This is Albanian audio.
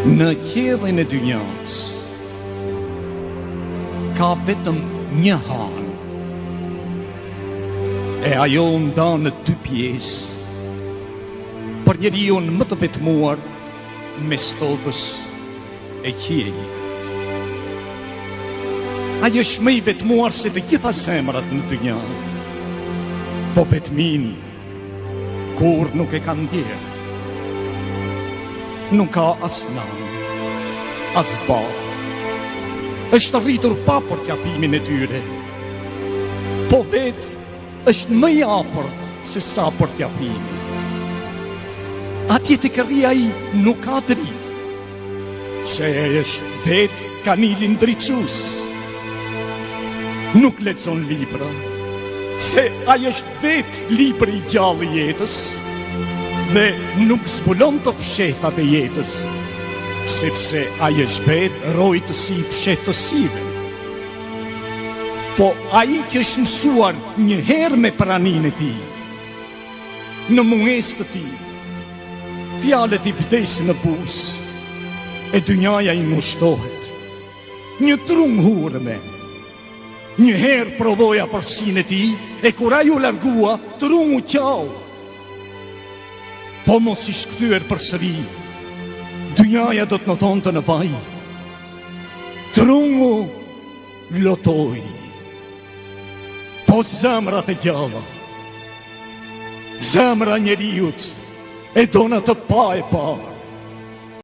Në qiellin e dynjas ka vetëm një hanë, e ajo ndan në dy pjesë, për njeriu më të vetmuar mes tokës e qiellit. Ai është më i vetmuar se të gjitha zemrat në dynja, po vetmin kur nuk e ka ndjerë. Nuk ka as nan, as ba. Është rritur pa përqafimin e tyre, po vetë është më i afërt se sa përqafimi. Atje të kërria i nuk ka dritë, se është vetë kanilin drejtësues. Nuk lexon libra, se ai është vetë libri i gjallë i jetës, dhe nuk zbulon të fshetat e jetës, sepse ai është vetë rojtësi i fshehtësive. Po ai që është mësuar një herë me praninë e tij, në mungesë të tij, fjalët i vdesin në buzë, e dynjaja i ngushtohet. Një trung hurme. Një herë provoja përsinë e tij, e kur ai u largua, trungu qau. Po mos i shkthyer përsëri, dynjaja do të notonte në vaj. Trungu lotoi, po zemrat e gjalla, zemra njeriut e dona të pa e parë.